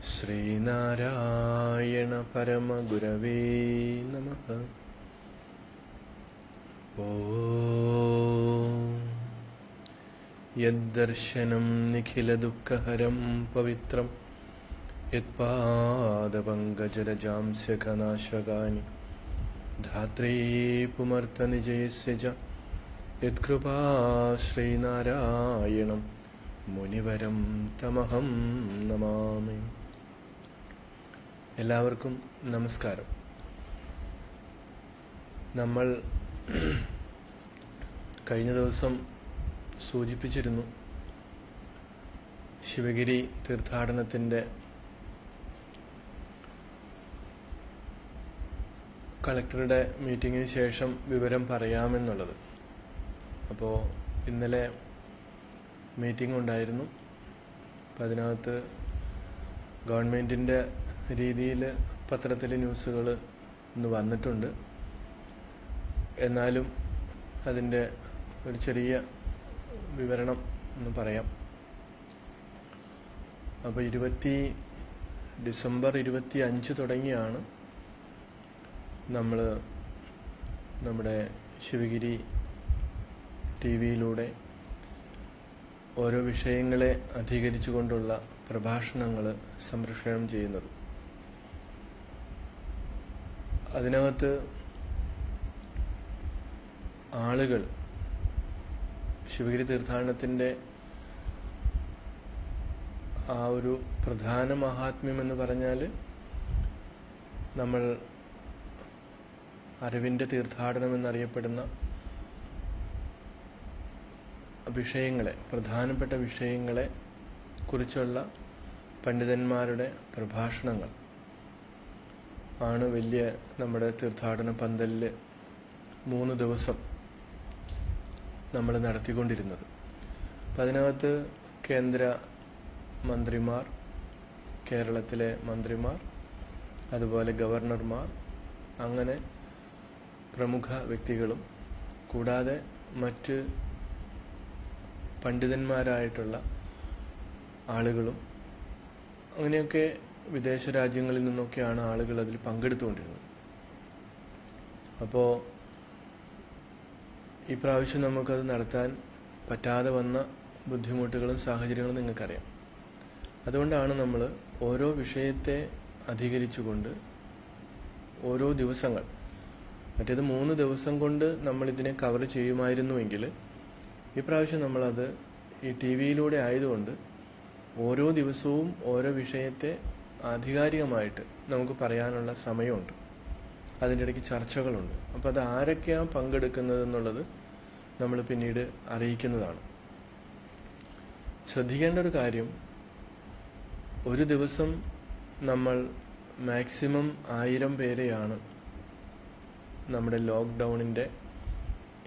ശ്രീനാരായണ പരമഗുരവേ നമഃ. യദ്ദർശനം നിഖിലദുഃഖഹരം പവിത്രം യത്പാദപങ്കജലജാംസ്യകനാശകാനി ധാത്രേ പുമർത്തനിജയസ്യ ച യത്കൃപാ ശ്രീനാരായണം മുനിവരം തമഹം നമാമി. എല്ലാവർക്കും നമസ്കാരം. നമ്മൾ കഴിഞ്ഞ ദിവസം സൂചിപ്പിച്ചിരുന്നു, ശിവഗിരി തീർത്ഥാടനത്തിൻ്റെ കളക്ടറുടെ മീറ്റിങ്ങിന് ശേഷം വിവരം പറയാമെന്നുള്ളത്. അപ്പോൾ ഇന്നലെ മീറ്റിംഗ് ഉണ്ടായിരുന്നു. അപ്പം അതിനകത്ത് ഗവൺമെൻറ്റിൻ്റെ രീതിയിൽ പത്രത്തിലെ ന്യൂസുകൾ ഇന്ന് വന്നിട്ടുണ്ട്. എന്നാലും അതിൻ്റെ ഒരു ചെറിയ വിവരണം എന്ന് പറയാം. അപ്പോൾ ഡിസംബർ 25 തുടങ്ങിയാണ് നമ്മൾ നമ്മുടെ ശിവഗിരി TV-യിലൂടെ ഓരോ വിഷയങ്ങളെ അധികരിച്ചുകൊണ്ടുള്ള പ്രഭാഷണങ്ങൾ സംപ്രേഷണം ചെയ്യുന്നത്. അതിനകത്ത് ആളുകൾ ശിവഗിരി തീർത്ഥാടനത്തിൻ്റെ ആ ഒരു പ്രധാന മഹാത്മ്യം എന്ന് പറഞ്ഞാൽ, നമ്മൾ അറിവിൻ്റെ തീർത്ഥാടനം എന്നറിയപ്പെടുന്ന വിഷയങ്ങളെ, പ്രധാനപ്പെട്ട വിഷയങ്ങളെ കുറിച്ചുള്ള പണ്ഡിതന്മാരുടെ പ്രഭാഷണങ്ങൾ ആണ് വലിയ നമ്മുടെ തീർത്ഥാടന പന്തലിൽ 3 ദിവസം നമ്മൾ നടത്തിക്കൊണ്ടിരുന്നത്. അപ്പം അതിനകത്ത് കേന്ദ്ര മന്ത്രിമാർ, കേരളത്തിലെ മന്ത്രിമാർ, അതുപോലെ ഗവർണർമാർ, അങ്ങനെ പ്രമുഖ വ്യക്തികളും കൂടാതെ മറ്റ് പണ്ഡിതന്മാരായിട്ടുള്ള ആളുകളും, അങ്ങനെയൊക്കെ വിദേശ രാജ്യങ്ങളിൽ നിന്നൊക്കെയാണ് ആളുകൾ അതിൽ പങ്കെടുത്തുകൊണ്ടിരുന്നത്. അപ്പോൾ ഈ പ്രാവശ്യം നമുക്കത് നടത്താൻ പറ്റാതെ വന്ന ബുദ്ധിമുട്ടുകളും സാഹചര്യങ്ങളും നിങ്ങൾക്കറിയാം. അതുകൊണ്ടാണ് നമ്മൾ ഓരോ വിഷയത്തെ അധികരിച്ചുകൊണ്ട് ഓരോ ദിവസങ്ങൾ, മറ്റേത് 3 ദിവസം കൊണ്ട് നമ്മളിതിനെ കവർ ചെയ്യുമായിരുന്നുവെങ്കിൽ ഈ പ്രാവശ്യം നമ്മളത് ഈ TV-യിലൂടെ ആയതുകൊണ്ട് ഓരോ ദിവസവും ഓരോ വിഷയത്തെ ആധികാരികമായിട്ട് നമുക്ക് പറയാനുള്ള സമയമുണ്ട്. അതിൻ്റെ ഇടയ്ക്ക് ചർച്ചകളുണ്ട്. അപ്പോൾ അത് ആരൊക്കെയാണ് പങ്കെടുക്കുന്നത് എന്നുള്ളത് നമ്മൾ പിന്നീട് അറിയിക്കുന്നതാണ്. ശ്രദ്ധിക്കേണ്ട ഒരു കാര്യം, ഒരു ദിവസം നമ്മൾ മാക്സിമം 1000 പേരെയാണ് നമ്മുടെ ലോക്ക്ഡൗണിൻ്റെ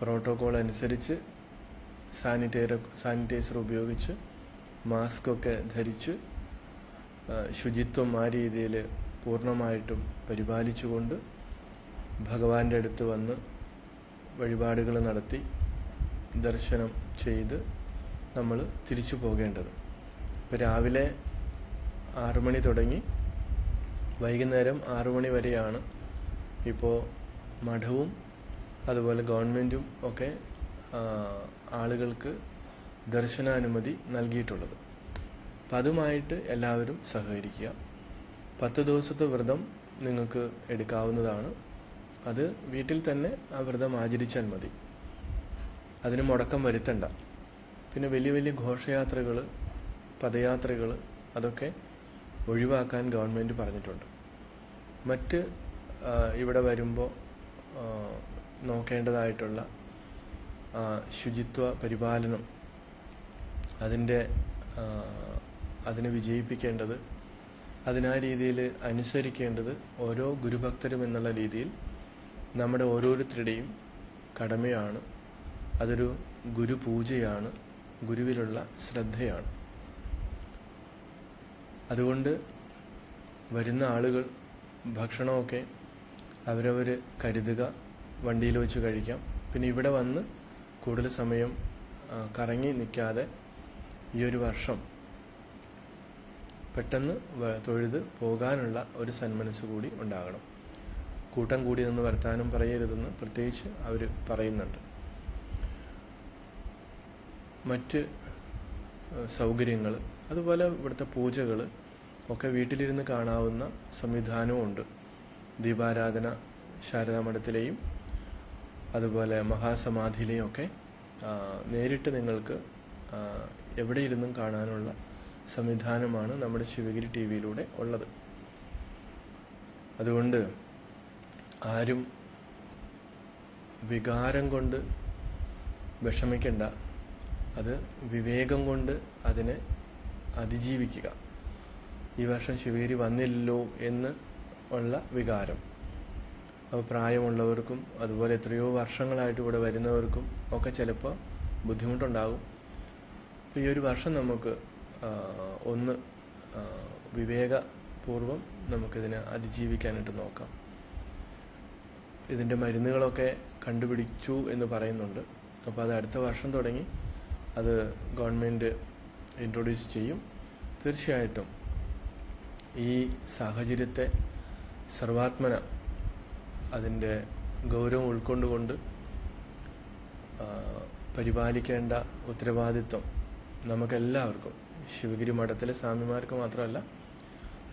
പ്രോട്ടോകോൾ അനുസരിച്ച് സാനിറ്റൈസർ ഉപയോഗിച്ച് മാസ്കൊക്കെ ധരിച്ച് ശുചിത്വം ആ രീതിയിൽ പൂർണ്ണമായിട്ടും പരിപാലിച്ചുകൊണ്ട് ഭഗവാന്റെ അടുത്ത് വന്ന് വഴിപാടുകൾ നടത്തി ദർശനം ചെയ്ത് നമ്മൾ തിരിച്ചു പോകേണ്ടത്. ഇപ്പോൾ രാവിലെ 6 മണി തുടങ്ങി വൈകുന്നേരം 6 മണി വരെയാണ് ഇപ്പോൾ മഠവും അതുപോലെ ഗവൺമെൻറ്റും ഒക്കെ ആളുകൾക്ക് ദർശനാനുമതി നൽകിയിട്ടുള്ളത്. അപ്പം അതുമായിട്ട് എല്ലാവരും സഹകരിക്കുക. 10 ദിവസത്തെ വ്രതം നിങ്ങൾക്ക് എടുക്കാവുന്നതാണ്. അത് വീട്ടിൽ തന്നെ ആ വ്രതം ആചരിച്ചാൽ മതി. അതിന് മുടക്കം വരുത്തണ്ട. പിന്നെ വലിയ വലിയ ഘോഷയാത്രകൾ, പദയാത്രകൾ, അതൊക്കെ ഒഴിവാക്കാൻ ഗവൺമെൻറ് പറഞ്ഞിട്ടുണ്ട്. മറ്റ് ഇവിടെ വരുമ്പോൾ നോക്കേണ്ടതായിട്ടുള്ള ശുചിത്വ പരിപാലനം, അതിനെ വിജയിപ്പിക്കേണ്ടത്, അതിനാ രീതിയിൽ അനുസരിക്കേണ്ടത് ഓരോ ഗുരുഭക്തരും എന്നുള്ള രീതിയിൽ നമ്മുടെ ഓരോരുത്തരുടെയും കടമയാണ്. അതൊരു ഗുരുപൂജയാണ്, ഗുരുവിലുള്ള ശ്രദ്ധയാണ്. അതുകൊണ്ട് വരുന്ന ആളുകൾ ഭക്ഷണമൊക്കെ അവരവർ കരുതുക, വണ്ടിയിൽ വെച്ച് കഴിക്കാം. പിന്നെ ഇവിടെ വന്ന് കൂടുതൽ സമയം കറങ്ങി നിൽക്കാതെ ഈ ഒരു വർഷം പെട്ടെന്ന് തൊഴുത് പോകാനുള്ള ഒരു സന്മനസ് കൂടി ഉണ്ടാകണം. കൂട്ടം കൂടി നിന്ന് വർത്താനം പറയരുതെന്ന് പ്രത്യേകിച്ച് അവർ പറയുന്നുണ്ട്. മറ്റ് സൗകര്യങ്ങൾ, അതുപോലെ ഇവിടുത്തെ പൂജകൾ ഒക്കെ വീട്ടിലിരുന്ന് കാണാവുന്ന സംവിധാനവുമുണ്ട്. ദീപാരാധന ശാരദാമഠത്തിലെയും അതുപോലെ മഹാസമാധിയിലെയും ഒക്കെ നേരിട്ട് നിങ്ങൾക്ക് എവിടെ ഇരുന്നും കാണാനുള്ള സംവിധാനമാണ് നമ്മുടെ ശിവഗിരി TV-യിലൂടെ ഉള്ളത്. അതുകൊണ്ട് ആരും വികാരം കൊണ്ട് വിഷമിക്കണ്ട. അത് വിവേകം കൊണ്ട് അതിനെ അതിജീവിക്കുക. ഈ വർഷം ശിവഗിരി വന്നില്ലല്ലോ എന്ന് ഉള്ള വികാരം, അപ്പോൾ പ്രായമുള്ളവർക്കും അതുപോലെ എത്രയോ വർഷങ്ങളായിട്ട് ഇവിടെ വരുന്നവർക്കും ഒക്കെ ചിലപ്പോൾ ബുദ്ധിമുട്ടുണ്ടാകും. അപ്പോൾ ഈ ഒരു വർഷം നമുക്ക് ഒന്ന് വിവേകപൂർവം നമുക്കിതിനെ അതിജീവിക്കാനായിട്ട് നോക്കാം. ഇതിൻ്റെ മരുന്നുകളൊക്കെ കണ്ടുപിടിച്ചു എന്ന് പറയുന്നുണ്ട്. അപ്പോൾ അത് അടുത്ത വർഷം തുടങ്ങി അത് ഗവൺമെൻറ് ഇൻട്രൊഡ്യൂസ് ചെയ്യും. തീർച്ചയായിട്ടും ഈ സാഹചര്യത്തെ സർവാത്മന അതിൻ്റെ ഗൗരവം ഉൾക്കൊണ്ടുകൊണ്ട് പരിപാലിക്കേണ്ട ഉത്തരവാദിത്വം നമുക്കെല്ലാവർക്കും, ശിവഗിരി മഠത്തിലെ സ്വാമിമാർക്ക് മാത്രമല്ല,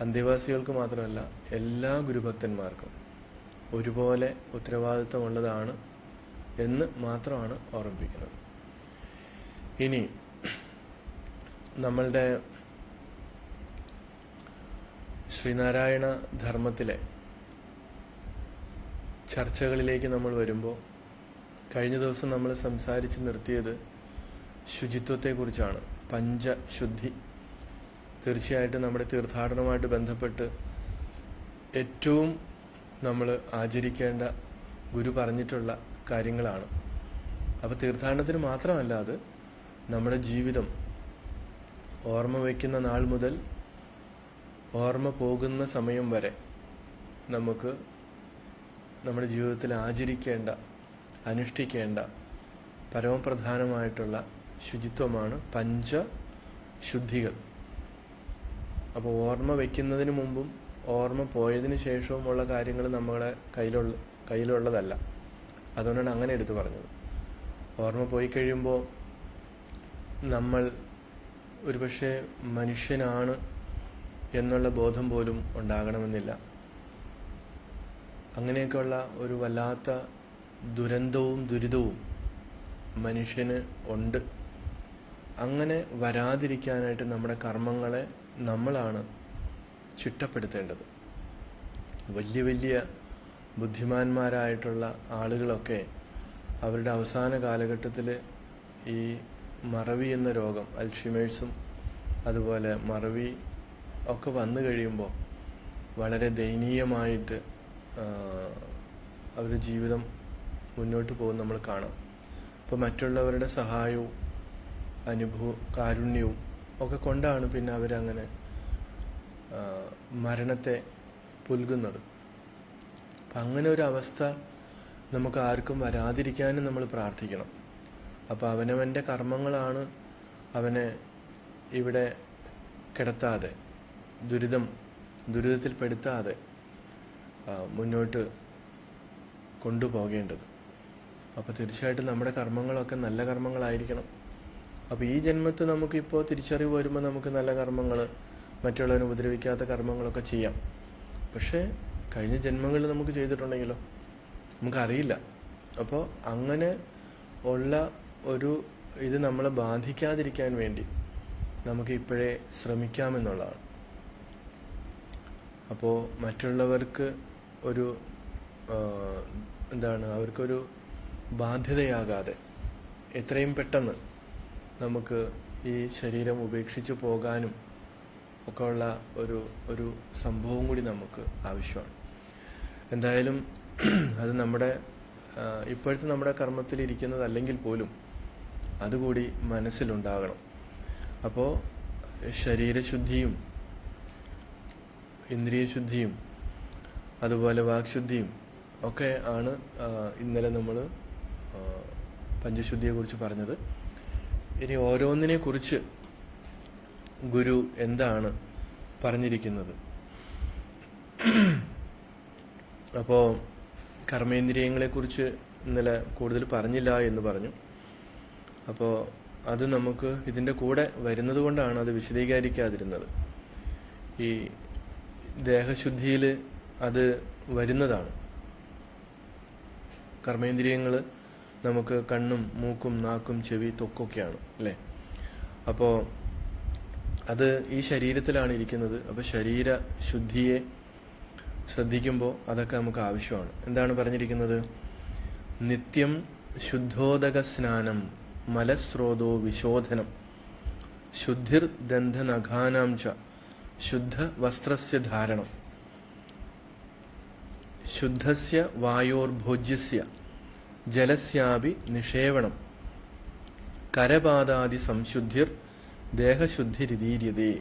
അന്തേവാസികൾക്ക് മാത്രമല്ല, എല്ലാ ഗുരുഭക്തന്മാർക്കും ഒരുപോലെ ഉത്തരവാദിത്വമുള്ളതാണ് എന്ന് മാത്രമാണ് ഓർമ്മിപ്പിക്കുന്നത്. ഇനി നമ്മളുടെ ശ്രീനാരായണ ധർമ്മത്തിലെ ചർച്ചകളിലേക്ക് നമ്മൾ വരുമ്പോൾ കഴിഞ്ഞ ദിവസം നമ്മൾ സംസാരിച്ച് നിർത്തിയത് ശുചിത്വത്തെക്കുറിച്ചാണ്. പഞ്ചശുദ്ധി തീർച്ചയായിട്ടും നമ്മുടെ തീർത്ഥാടനവുമായിട്ട് ബന്ധപ്പെട്ട് ഏറ്റവും നമ്മൾ ആചരിക്കേണ്ട ഗുരു പറഞ്ഞിട്ടുള്ള കാര്യങ്ങളാണ്. അപ്പോൾ തീർത്ഥാടനത്തിന് മാത്രമല്ല, അത് നമ്മുടെ ജീവിതം ഓർമ്മ വയ്ക്കുന്ന നാൾ മുതൽ ഓർമ്മ പോകുന്ന സമയം വരെ നമുക്ക് നമ്മുടെ ജീവിതത്തിൽ ആചരിക്കേണ്ട, അനുഷ്ഠിക്കേണ്ട പരമപ്രധാനമായിട്ടുള്ള ശുചിത്വമാണ് പഞ്ചശുദ്ധികൾ. അപ്പോൾ ഓർമ്മ വയ്ക്കുന്നതിന് മുമ്പും ഓർമ്മ പോയതിന് ശേഷവുമുള്ള കാര്യങ്ങൾ നമ്മളെ കയ്യിലുള്ളതല്ല. അതുകൊണ്ടാണ് അങ്ങനെ എടുത്തു പറഞ്ഞത്. ഓർമ്മ പോയി കഴിയുമ്പോൾ നമ്മൾ ഒരുപക്ഷെ മനുഷ്യനാണ് എന്നുള്ള ബോധം പോലും ഉണ്ടാകണമെന്നില്ല. അങ്ങനെയൊക്കെയുള്ള ഒരു വല്ലാത്ത ദുരന്തവും ദുരിതവും മനുഷ്യന് ഉണ്ട്. അങ്ങനെ വരാതിരിക്കാനായിട്ട് നമ്മുടെ കർമ്മങ്ങളെ നമ്മളാണ് ചിട്ടപ്പെടുത്തേണ്ടത്. വലിയ വലിയ ബുദ്ധിമാന്മാരായിട്ടുള്ള ആളുകളൊക്കെ അവരുടെ അവസാന കാലഘട്ടത്തിൽ ഈ മറവി എന്ന രോഗം, അൽഷിമേഴ്സും അതുപോലെ മറവി ഒക്കെ വന്നു കഴിയുമ്പോൾ വളരെ ദയനീയമായിട്ട് അവരുടെ ജീവിതം മുന്നോട്ട് പോകും നമ്മൾ കാണാം. അപ്പോൾ മറ്റുള്ളവരുടെ സഹായവും കാരുണ്യവും ഒക്കെ കൊണ്ടാണ് പിന്നെ അവരങ്ങനെ മരണത്തെ പുൽകുന്നത്. അപ്പം അങ്ങനെ ഒരു അവസ്ഥ നമുക്ക് ആർക്കും വരാതിരിക്കാനും നമ്മൾ പ്രാർത്ഥിക്കണം. അപ്പോൾ അവനവൻ്റെ കർമ്മങ്ങളാണ് അവനെ ഇവിടെ കിടത്താതെ, ദുരിതത്തിൽപ്പെടുത്താതെ മുന്നോട്ട് കൊണ്ടുപോകേണ്ടത്. അപ്പോൾ തീർച്ചയായിട്ടും നമ്മുടെ കർമ്മങ്ങളൊക്കെ നല്ല കർമ്മങ്ങളായിരിക്കണം. അപ്പോൾ ഈ ജന്മത്ത് നമുക്കിപ്പോൾ തിരിച്ചറിവ് വരുമ്പോൾ നമുക്ക് നല്ല കർമ്മങ്ങൾ, മറ്റുള്ളവരെ ഉപദ്രവിക്കാത്ത കർമ്മങ്ങളൊക്കെ ചെയ്യാം. പക്ഷേ കഴിഞ്ഞ ജന്മങ്ങളിൽ നമുക്ക് ചെയ്തിട്ടുണ്ടെങ്കിലോ നമുക്കറിയില്ല. അപ്പോൾ അങ്ങനെ ഉള്ള ഒരു ഇത് നമ്മളെ ബാധിക്കാതിരിക്കാൻ വേണ്ടി നമുക്ക് ഇപ്പോഴേ ശ്രമിക്കാമെന്നുള്ളതാണ്. അപ്പോൾ മറ്റുള്ളവർക്ക് ഒരു അവർക്കൊരു ബാധ്യതയാകാതെ എത്രയും പെട്ടെന്ന് നമുക്ക് ഈ ശരീരം ഉപേക്ഷിച്ച് പോകാനും ഒക്കെ ഉള്ള ഒരു സംഭവം കൂടി നമുക്ക് ആവശ്യമാണ്. എന്തായാലും അത് നമ്മുടെ ഇപ്പോഴത്തെ നമ്മുടെ കർമ്മത്തിലിരിക്കുന്നതല്ലെങ്കിൽ പോലും അതുകൂടി മനസ്സിലുണ്ടാകണം. അപ്പോൾ ശരീരശുദ്ധിയും ഇന്ദ്രിയശുദ്ധിയും അതുപോലെ വാക്ശുദ്ധിയും ഒക്കെ ആണ് ഇന്നലെ നമ്മൾ പഞ്ചശുദ്ധിയെക്കുറിച്ച് പറഞ്ഞത്. ഇനി ഓരോന്നിനെ കുറിച്ച് ഗുരു എന്താണ് പറഞ്ഞിരിക്കുന്നത്? അപ്പോൾ കർമ്മേന്ദ്രിയങ്ങളെക്കുറിച്ച് ഇന്നലെ കൂടുതൽ പറഞ്ഞില്ല എന്ന് പറഞ്ഞു. അപ്പോൾ അത് നമുക്ക് ഇതിൻ്റെ കൂടെ വരുന്നത് കൊണ്ടാണ് അത് വിശദീകരിക്കാതിരുന്നത്. ഈ ദേഹശുദ്ധിയിൽ അത് വരുന്നതാണ്. കർമ്മേന്ദ്രിയങ്ങൾ നമുക്ക് കണ്ണും മൂക്കും നാക്കും ചെവി ത്വക്കൊക്കെയാണ് അല്ലേ? അപ്പോൾ അത് ഈ ശരീരത്തിലാണ് ഇരിക്കുന്നത്. അപ്പോൾ ശരീര ശുദ്ധിയെ ശ്രദ്ധിക്കുമ്പോൾ അതൊക്കെ നമുക്ക് ആവശ്യമാണ്. എന്താണ് പറഞ്ഞിരിക്കുന്നത്? നിത്യം ശുദ്ധോദക സ്നാനം മലസ്രോതോ വിശോധനം ശുദ്ധിർ ദന്ധനഘാനാം ച ശുദ്ധ വസ്ത്രസ്യ ധാരണം ശുദ്ധസ്യ വായോർഭോജ്യസ്യ ജലസ്യാപി നിഷേവണം കരപാദാദി സംശുദ്ധിർ ദേഹശുദ്ധിരിതീര്യതേ.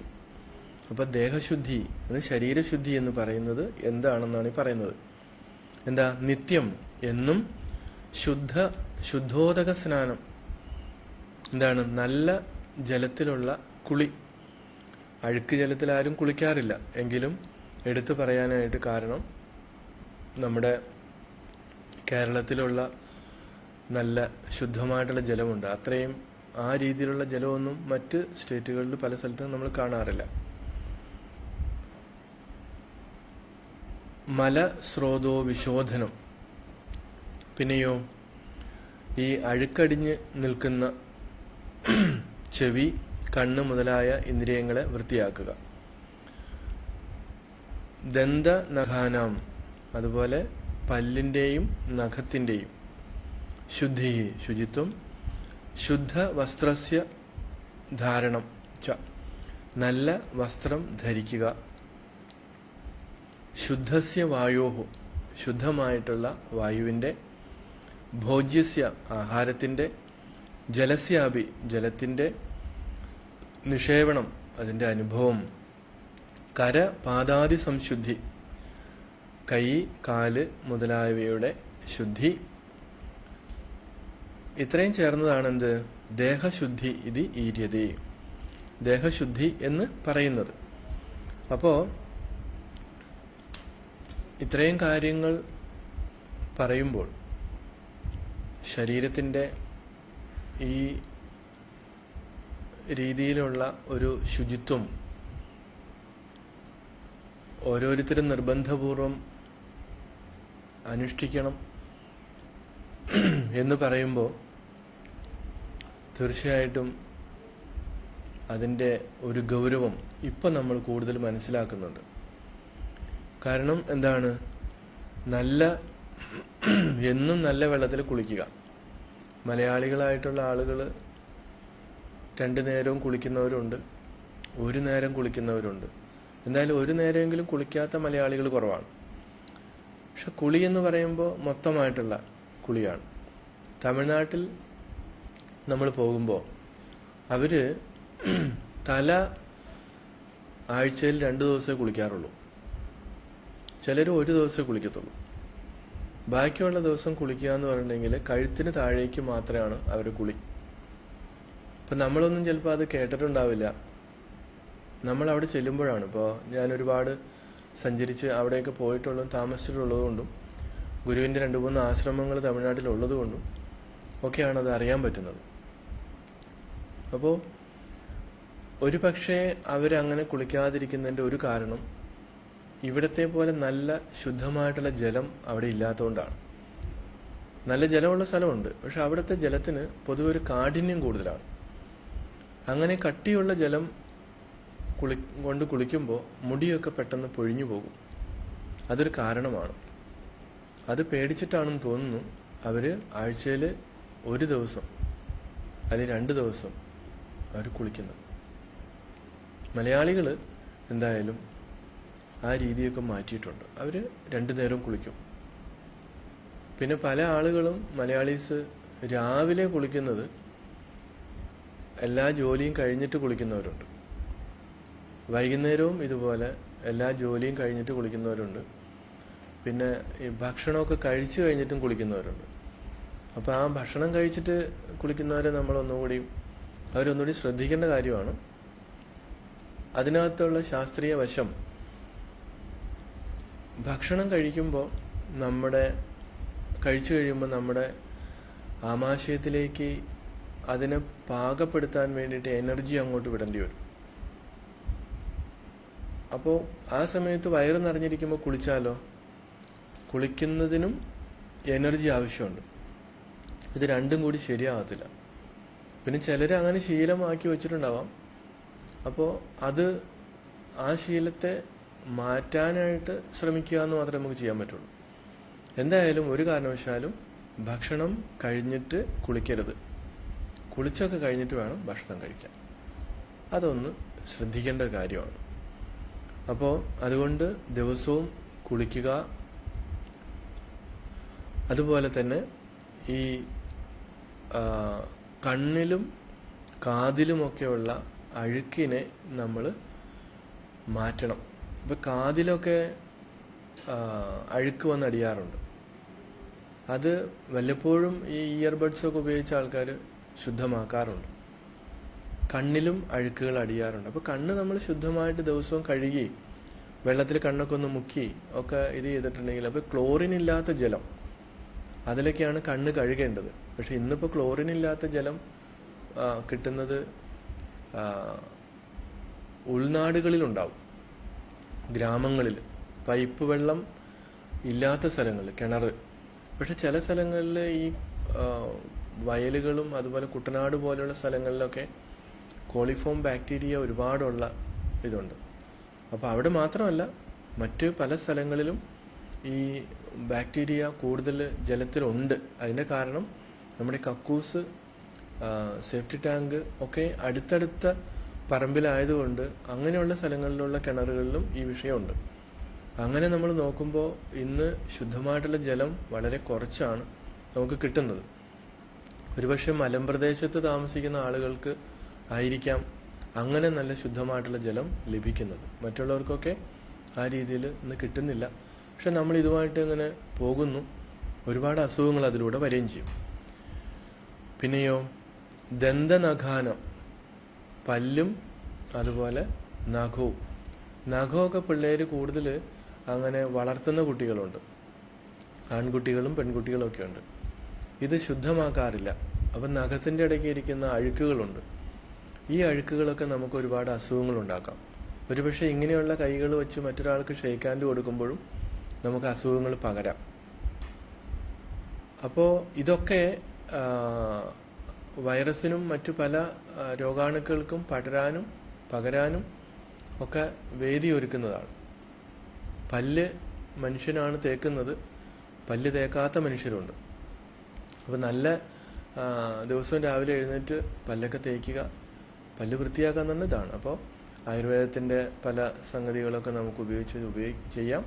അപ്പൊ ദേഹശുദ്ധി ശരീരശുദ്ധി എന്ന് പറയുന്നത് എന്താണെന്നാണ് ഈ പറയുന്നത്. എന്താ? നിത്യം എന്നും ശുദ്ധോദക സ്നാനം. എന്താണ്? നല്ല ജലത്തിലുള്ള കുളി. അഴുക്ക് ജലത്തിൽ ആരും കുളിക്കാറില്ല. എങ്കിലും എടുത്തു പറയാനായിട്ട് കാരണം നമ്മുടെ കേരളത്തിലുള്ള നല്ല ശുദ്ധമായിട്ടുള്ള ജലമുണ്ട്. അത്രയും ആ രീതിയിലുള്ള ജലമൊന്നും മറ്റ് സ്റ്റേറ്റുകളിൽ പല സ്ഥലത്തും നമ്മൾ കാണാറില്ല. മലസ്രോതോ വിശോധനം. പിന്നെയോ ഈ അഴുക്കടിഞ്ഞ് നിൽക്കുന്ന ചെവി, കണ്ണ് മുതലായ ഇന്ദ്രിയങ്ങളെ വൃത്തിയാക്കുക. ദന്ത നഖാനാം, അതുപോലെ പല്ലിന്റെയും നഖത്തിന്റെയും ശുദ്ധി, ശുചിത്വം. ശുദ്ധ വസ്ത്രസ്യ ധാരണം ച, നല്ല വസ്ത്രം ധരിക്കുക. ശുദ്ധസ്യ വായോഹു, ശുദ്ധമായിട്ടുള്ള വായുവിന്റെ. ഭോജ്യസ്യ, ആഹാരത്തിന്റെ. ജലസ്യാപി, ജലത്തിന്റെ. നിഷേവണം, അതിന്റെ അനുഭവം. കര പാദാദി സംശുദ്ധി, കൈ കാല് മുതലായവയുടെ ശുദ്ധി. ഇത്രയും ചേർന്നതാണ് എന്ത്? ദേഹശുദ്ധി ഇത് ഈര്യതേ, ദേഹശുദ്ധി എന്ന് പറയുന്നത്. അപ്പോ ഇത്രയും കാര്യങ്ങൾ പറയുമ്പോൾ ശരീരത്തിന്റെ ഈ രീതിയിലുള്ള ഒരു ശുചിത്വം ഓരോരുത്തരും നിർബന്ധപൂർവം അനുഷ്ഠിക്കണം എന്ന് പറയുമ്പോൾ തീർച്ചയായിട്ടും അതിൻ്റെ ഒരു ഗൗരവം ഇപ്പം നമ്മൾ കൂടുതൽ മനസ്സിലാക്കുന്നുണ്ട്. കാരണം എന്താണ്? എന്നും നല്ല വെള്ളത്തിൽ കുളിക്കുക. മലയാളികളായിട്ടുള്ള ആളുകൾ 2 നേരവും കുളിക്കുന്നവരുണ്ട്, 1 നേരം കുളിക്കുന്നവരുണ്ട്. എന്തായാലും 1 നേരമെങ്കിലും കുളിക്കാത്ത മലയാളികൾ കുറവാണ്. പക്ഷെ കുളി എന്ന് പറയുമ്പോൾ മൊത്തമായിട്ടുള്ള കുളിയാണ്. തമിഴ്നാട്ടിൽ നമ്മൾ പോകുമ്പോൾ അവര് തല ആഴ്ചയിൽ 2 ദിവസമേ കുളിക്കാറുള്ളൂ. ചിലർ 1 ദിവസമേ കുളിക്കത്തുള്ളൂ. ബാക്കിയുള്ള ദിവസം കുളിക്കുക എന്ന് പറഞ്ഞിട്ടുണ്ടെങ്കിൽ കഴുത്തിന് താഴേക്ക് മാത്രമാണ് അവർ കുളി. ഇപ്പം നമ്മളൊന്നും ചിലപ്പോൾ അത് കേട്ടിട്ടുണ്ടാവില്ല. നമ്മൾ അവിടെ ചെല്ലുമ്പോഴാണ്. ഇപ്പോൾ ഞാൻ ഒരുപാട് സഞ്ചരിച്ച് അവിടെയൊക്കെ പോയിട്ടുള്ളതും താമസിച്ചിട്ടുള്ളത് കൊണ്ടും ഗുരുവിൻ്റെ 2-3 ആശ്രമങ്ങൾ തമിഴ്നാട്ടിലുള്ളത് കൊണ്ടും ഒക്കെയാണ് അത് അറിയാൻ പറ്റുന്നത്. അപ്പോൾ ഒരു പക്ഷേ അവരങ്ങനെ കുളിക്കാതിരിക്കുന്നതിൻ്റെ ഒരു കാരണം ഇവിടത്തെ പോലെ നല്ല ശുദ്ധമായിട്ടുള്ള ജലം അവിടെ ഇല്ലാത്തതുകൊണ്ടാണ്. നല്ല ജലമുള്ള സ്ഥലമുണ്ട്, പക്ഷെ അവിടുത്തെ ജലത്തിന് പൊതുവെ ഒരു കാഠിന്യം കൂടുതലാണ്. അങ്ങനെ കട്ടിയുള്ള ജലം കൊണ്ട് കുളിക്കുമ്പോൾ മുടിയൊക്കെ പെട്ടെന്ന് പൊഴിഞ്ഞു പോകും. അതൊരു കാരണമാണ്. അത് പേടിച്ചിട്ടാണെന്ന് തോന്നുന്നു അവര് ആഴ്ചയിൽ 1 ദിവസം അല്ലെങ്കിൽ 2 ദിവസം അവർ കുളിക്കുന്നത്. മലയാളികൾ എന്തായാലും ആ രീതിയൊക്കെ മാറ്റിയിട്ടുണ്ട്. അവർ 2 നേരം കുളിക്കും. പിന്നെ പല ആളുകളും മലയാളീസ് രാവിലെ കുളിക്കുന്നത് എല്ലാ ജോലിയും കഴിഞ്ഞിട്ട് കുളിക്കുന്നവരുണ്ട്. വൈകുന്നേരവും ഇതുപോലെ എല്ലാ ജോലിയും കഴിഞ്ഞിട്ട് കുളിക്കുന്നവരുണ്ട്. പിന്നെ ഈ ഭക്ഷണമൊക്കെ കഴിച്ചു കഴിഞ്ഞിട്ടും കുളിക്കുന്നവരുണ്ട്. അപ്പോൾ ആ ഭക്ഷണം കഴിച്ചിട്ട് കുളിക്കുന്നവരെ നമ്മൾ ഒന്നുകൂടി അവരൊന്നുകൂടി ശ്രദ്ധിക്കേണ്ട കാര്യമാണ്. അതിനകത്തുള്ള ശാസ്ത്രീയ വശം, ഭക്ഷണം കഴിക്കുമ്പോൾ കഴിച്ചു കഴിയുമ്പോൾ നമ്മുടെ ആമാശയത്തിലേക്ക് അതിനെ പാകപ്പെടുത്താൻ വേണ്ടിയിട്ട് എനർജി അങ്ങോട്ട് വിടേണ്ടി വരും. അപ്പോൾ ആ സമയത്ത് വയറ് നിറഞ്ഞിരിക്കുമ്പോൾ കുളിച്ചാലോ, കുളിക്കുന്നതിനും എനർജി ആവശ്യമുണ്ട്. ഇത് രണ്ടും കൂടി ശരിയാകത്തില്ല. പിന്നെ ചിലർ അങ്ങനെ ശീലമാക്കി വെച്ചിട്ടുണ്ടാവാം. അപ്പോൾ ആ ശീലത്തെ മാറ്റാനായിട്ട് ശ്രമിക്കുക എന്ന് മാത്രമേ നമുക്ക് ചെയ്യാൻ പറ്റുള്ളൂ. എന്തായാലും ഒരു കാരണവശാലും ഭക്ഷണം കഴിഞ്ഞിട്ട് കുളിക്കരുത്. കുളിച്ചൊക്കെ കഴിഞ്ഞിട്ട് വേണം ഭക്ഷണം കഴിക്കാൻ. അതൊന്ന് ശ്രദ്ധിക്കേണ്ട ഒരു കാര്യമാണ്. അപ്പോൾ അതുകൊണ്ട് ദിവസവും കുളിക്കുക. അതുപോലെ തന്നെ ഈ കണ്ണിലും കാതിലുമൊക്കെയുള്ള അഴുക്കിനെ നമ്മൾ മാറ്റണം. ഇപ്പം കാതിലൊക്കെ അഴുക്ക് വന്നടിയാറുണ്ട്. അത് വല്ലപ്പോഴും ഈ ഇയർബഡ്സ് ഒക്കെ ഉപയോഗിച്ച ആൾക്കാർ ശുദ്ധമാക്കാറുണ്ട്. കണ്ണിലും അഴുക്കുകൾ അടിയാറുണ്ട്. അപ്പോൾ കണ്ണ് നമ്മൾ ശുദ്ധമായിട്ട് ദിവസവും കഴുകി വെള്ളത്തിൽ കണ്ണൊക്കെ ഒന്ന് മുക്കി ഒക്കെ ഇത് ചെയ്തിട്ടുണ്ടെങ്കിൽ, അപ്പോൾ ക്ലോറിൻ ഇല്ലാത്ത ജലം അതിലൊക്കെയാണ് കണ്ണ് കഴുകേണ്ടത്. പക്ഷെ ഇന്നിപ്പോൾ ക്ലോറിൻ ഇല്ലാത്ത ജലം കിട്ടുന്നത് ഉൾനാടുകളിലുണ്ടാവും, ഗ്രാമങ്ങളിൽ, പൈപ്പ് വെള്ളം ഇല്ലാത്ത സ്ഥലങ്ങളിൽ, കിണർ. പക്ഷെ ചില സ്ഥലങ്ങളിൽ ഈ വയലുകളും അതുപോലെ കുട്ടനാട് പോലെയുള്ള സ്ഥലങ്ങളിലൊക്കെ കോളിഫോം ബാക്ടീരിയ ഒരുപാടുള്ള ഇതുണ്ട്. അപ്പോൾ അവിടെ മാത്രമല്ല, മറ്റ് പല സ്ഥലങ്ങളിലും ഈ ബാക്ടീരിയ കൂടുതൽ ജലത്തിലുണ്ട്. അതിൻ്റെ കാരണം നമ്മുടെ കക്കൂസ്, സേഫ്റ്റി ടാങ്ക് ഒക്കെ അടുത്തടുത്ത പറമ്പിലായതുകൊണ്ട് അങ്ങനെയുള്ള സ്ഥലങ്ങളിലുള്ള കിണറുകളിലും ഈ വിഷയമുണ്ട്. അങ്ങനെ നമ്മൾ നോക്കുമ്പോൾ ഇന്ന് ശുദ്ധമായിട്ടുള്ള ജലം വളരെ കുറച്ചാണ് നമുക്ക് കിട്ടുന്നത്. ഒരുപക്ഷെ മലമ്പ്രദേശത്ത് താമസിക്കുന്ന ആളുകൾക്ക് ആയിരിക്കാം അങ്ങനെ നല്ല ശുദ്ധമായിട്ടുള്ള ജലം ലഭിക്കുന്നത്. മറ്റുള്ളവർക്കൊക്കെ ആ രീതിയിൽ ഇന്ന് കിട്ടുന്നില്ല. പക്ഷെ നമ്മൾ ഇതുമായിട്ട് ഇങ്ങനെ പോകുന്നു, ഒരുപാട് അസുഖങ്ങൾ അതിലൂടെ വരികയും ചെയ്യും. പിന്നെയോ ദന്തനഖാനം, പല്ലും അതുപോലെ നഖമൊക്കെ പിള്ളേർ കൂടുതൽ അങ്ങനെ വളർത്തുന്ന കുട്ടികളുണ്ട്. ആൺകുട്ടികളും പെൺകുട്ടികളും ഒക്കെ ഉണ്ട്. ഇത് ശുദ്ധമാക്കാറില്ല. അപ്പം നഖത്തിൻ്റെ ഇടയ്ക്ക് ഇരിക്കുന്ന അഴുക്കുകളുണ്ട്. ഈ അഴുക്കുകളൊക്കെ നമുക്ക് ഒരുപാട് അസുഖങ്ങൾ ഉണ്ടാക്കാം. ഒരുപക്ഷെ ഇങ്ങനെയുള്ള കൈകൾ വെച്ച് മറ്റൊരാൾക്ക് ഷെയ്ക്ക് ഹാൻഡ് കൊടുക്കുമ്പോഴും നമുക്ക് അസുഖങ്ങൾ പകരാം. അപ്പോൾ ഇതൊക്കെ വൈറസിനും മറ്റു പല രോഗാണുക്കൾക്കും പകരാനും ഒക്കെ വേദി ഒരുക്കുന്നതാണ്. പല്ല് മനുഷ്യനാണ് തേക്കുന്നത്, പല്ല് തേക്കാത്ത മനുഷ്യരുണ്ട്. അപ്പോൾ നല്ല ദിവസവും രാവിലെ എഴുന്നേറ്റ് പല്ലൊക്കെ തേക്കുക, പല്ല് വൃത്തിയാക്കാൻ തന്നെ ഇതാണ്. അപ്പോൾ ആയുർവേദത്തിൻ്റെ പല സംഗതികളൊക്കെ നമുക്ക് ചെയ്യാം.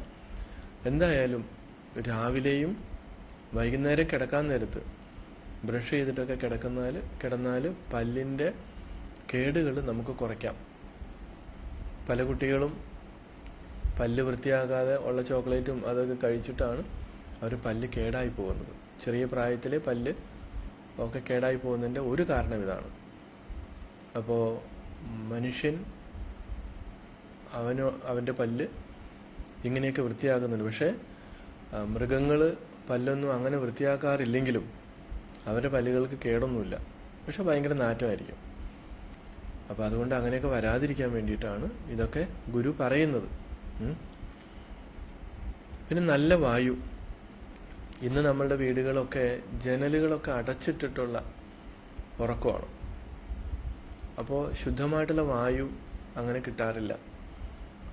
എന്തായാലും രാവിലെയും വൈകുന്നേരം കിടക്കാൻ നേരത്ത് ബ്രഷ് ചെയ്തിട്ടൊക്കെ കിടന്നാൽ പല്ലിൻ്റെ കേടുകൾ നമുക്ക് കുറയ്ക്കാം. പല കുട്ടികളും പല്ല് വൃത്തിയാകാതെ ഉള്ള ചോക്ലേറ്റും അതൊക്കെ കഴിച്ചിട്ടാണ് അവർ പല്ല് കേടായി പോകുന്നത്. ചെറിയ പ്രായത്തിലെ പല്ല് ഒക്കെ കേടായി പോകുന്നതിൻ്റെ ഒരു കാരണം ഇതാണ്. അപ്പോൾ മനുഷ്യൻ അവൻ്റെ പല്ല് ഇങ്ങനെയൊക്കെ വൃത്തിയാക്കുന്നുണ്ട്. പക്ഷേ മൃഗങ്ങൾ പല്ലൊന്നും അങ്ങനെ വൃത്തിയാക്കാറില്ലെങ്കിലും അവരുടെ പല്ലുകൾക്ക് കേടൊന്നുമില്ല. പക്ഷെ ഭയങ്കര നാറ്റമായിരിക്കും. അപ്പോൾ അതുകൊണ്ട് അങ്ങനെയൊക്കെ വരാതിരിക്കാൻ വേണ്ടിയിട്ടാണ് ഇതൊക്കെ ഗുരു പറയുന്നത്. പിന്നെ നല്ല വായു. ഇന്ന് നമ്മളുടെ വീടുകളൊക്കെ ജനലുകളൊക്കെ അടച്ചിട്ടിട്ടുള്ള ഉറക്കമാണ്. അപ്പോൾ ശുദ്ധമായിട്ടുള്ള വായു അങ്ങനെ കിട്ടാറില്ല.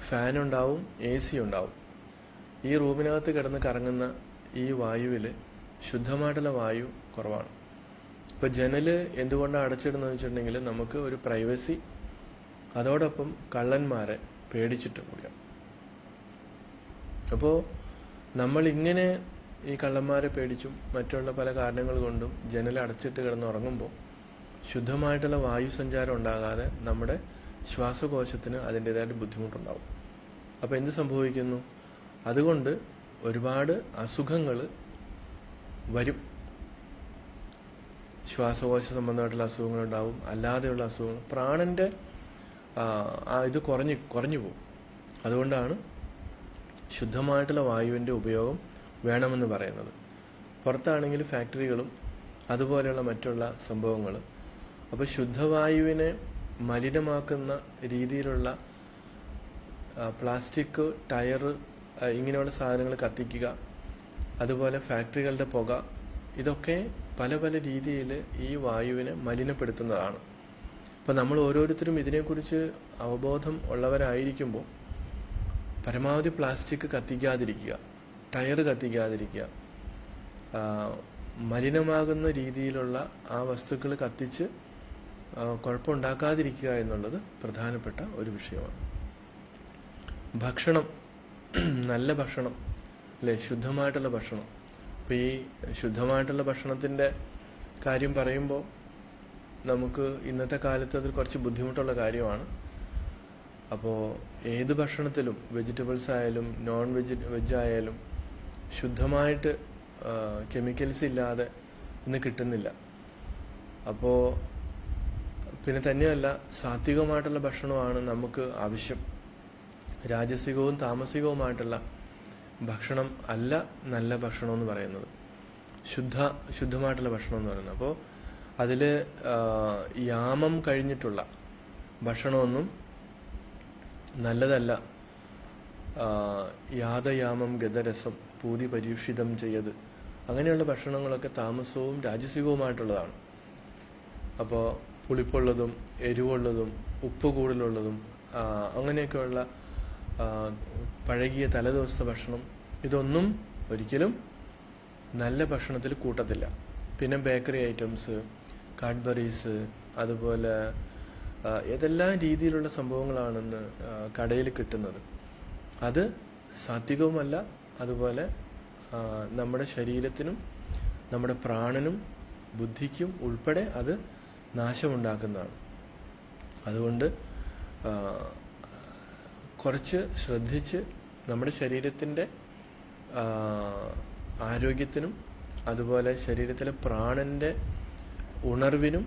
ഫാൻ ഉണ്ടാവും, AC ഉണ്ടാവും. ഈ റൂമിനകത്ത് കിടന്ന് കറങ്ങുന്ന ഈ വായുവിൽ ശുദ്ധമായിട്ടുള്ള വായു കുറവാണ്. ഇപ്പോൾ ജനല് എന്തുകൊണ്ടാണ് അടച്ചിടുന്നതെന്ന് വെച്ചിട്ടുണ്ടെങ്കിൽ നമുക്ക് ഒരു പ്രൈവസി, അതോടൊപ്പം കള്ളന്മാരെ പേടിച്ചിട്ട് കൂടിയാണ്. അപ്പോൾ നമ്മളിങ്ങനെ ഈ കള്ളന്മാരെ പേടിച്ചും മറ്റുള്ള പല കാരണങ്ങൾ കൊണ്ടും ജനൽ അടച്ചിട്ട് കിടന്നുറങ്ങുമ്പോൾ ശുദ്ധമായിട്ടുള്ള വായു സഞ്ചാരം ഉണ്ടാകാതെ നമ്മുടെ ശ്വാസകോശത്തിന് അതിൻ്റെതായിട്ട് ബുദ്ധിമുട്ടുണ്ടാവും. അപ്പോൾ എന്ത് സംഭവിക്കുന്നു? അതുകൊണ്ട് ഒരുപാട് അസുഖങ്ങൾ വരും. ശ്വാസകോശ സംബന്ധമായിട്ടുള്ള അസുഖങ്ങളുണ്ടാവും, അല്ലാതെയുള്ള അസുഖങ്ങൾ, പ്രാണന്റെ ഇത് കുറഞ്ഞു പോകും. അതുകൊണ്ടാണ് ശുദ്ധമായിട്ടുള്ള വായുവിൻ്റെ ഉപയോഗം വേണമെന്ന് പറയുന്നത്. പുറത്താണെങ്കിൽ ഫാക്ടറികളും അതുപോലെയുള്ള മറ്റുള്ള സംഭവങ്ങൾ. അപ്പോൾ ശുദ്ധവായുവിനെ മലിനമാക്കുന്ന രീതിയിലുള്ള പ്ലാസ്റ്റിക്, ടയർ, ഇങ്ങനെയുള്ള സാധനങ്ങൾ കത്തിക്കുക, അതുപോലെ ഫാക്ടറികളുടെ പുക, ഇതൊക്കെ പല പല രീതിയിൽ ഈ വായുവിനെ മലിനപ്പെടുത്തുന്നതാണ്. അപ്പം നമ്മൾ ഓരോരുത്തരും ഇതിനെക്കുറിച്ച് അവബോധം ഉള്ളവരായിരിക്കുമ്പോൾ പരമാവധി പ്ലാസ്റ്റിക് കത്തിക്കാതിരിക്കുക, ടയർ കത്തിക്കാതിരിക്കുക, മലിനമാകുന്ന രീതിയിലുള്ള ആ വസ്തുക്കൾ കത്തിച്ച് കുഴപ്പമുണ്ടാക്കാതിരിക്കുക എന്നുള്ളത് പ്രധാനപ്പെട്ട ഒരു വിഷയമാണ്. ഭക്ഷണം, നല്ല ഭക്ഷണം അല്ലേ, ശുദ്ധമായിട്ടുള്ള ഭക്ഷണം. അപ്പോൾ ഈ ശുദ്ധമായിട്ടുള്ള ഭക്ഷണത്തിൻ്റെ കാര്യം പറയുമ്പോൾ നമുക്ക് ഇന്നത്തെ കാലത്ത് അത് കുറച്ച് ബുദ്ധിമുട്ടുള്ള കാര്യമാണ്. അപ്പോൾ ഏത് ഭക്ഷണത്തിലും, വെജിറ്റബിൾസ് ആയാലും നോൺ വെജ് ആയാലും ശുദ്ധമായിട്ട് കെമിക്കൽസ് ഇല്ലാതെ ഇന്ന് കിട്ടുന്നില്ല. അപ്പോൾ പിന്നെ തന്നെയല്ല, സാത്വികമായിട്ടുള്ള ഭക്ഷണമാണ് നമുക്ക് ആവശ്യം. രാജസികവും താമസികവുമായിട്ടുള്ള ഭക്ഷണം അല്ല നല്ല ഭക്ഷണം എന്ന് പറയുന്നത്, ശുദ്ധമായിട്ടുള്ള ഭക്ഷണം എന്ന് പറയുന്നത്. അപ്പോൾ അതിൽ യാമം കഴിഞ്ഞിട്ടുള്ള ഭക്ഷണമൊന്നും നല്ലതല്ല. യാതയാമം ഗതരസം പൂതി പരീക്ഷിതം ചെയ്യത്, അങ്ങനെയുള്ള ഭക്ഷണങ്ങളൊക്കെ താമസവും രാജസികവുമായിട്ടുള്ളതാണ്. അപ്പോൾ പുളിപ്പുള്ളതും എരിവുള്ളതും ഉപ്പ് കൂടുതലുള്ളതും അങ്ങനെയൊക്കെയുള്ള പഴകിയ തലേദിവസത്തെ ഭക്ഷണം, ഇതൊന്നും ഒരിക്കലും നല്ല ഭക്ഷണത്തിൽ കൂട്ടത്തില്ല. പിന്നെ ബേക്കറി ഐറ്റംസ്, കാഡ്ബറീസ്, അതുപോലെ ഏതെല്ലാം രീതിയിലുള്ള സംഭവങ്ങളാണെന്ന് കടയിൽ കിട്ടുന്നത്, അത് സാത്വികവുമല്ല. അതുപോലെ നമ്മുടെ ശരീരത്തിനും നമ്മുടെ പ്രാണനും ബുദ്ധിക്കും ഉൾപ്പെടെ അത് നാശമുണ്ടാക്കുന്നതാണ്. അതുകൊണ്ട് കുറച്ച് ശ്രദ്ധിച്ച് നമ്മുടെ ശരീരത്തിൻ്റെ ആരോഗ്യത്തിനും അതുപോലെ ശരീരത്തിലെ പ്രാണന്റെ ഉണർവിനും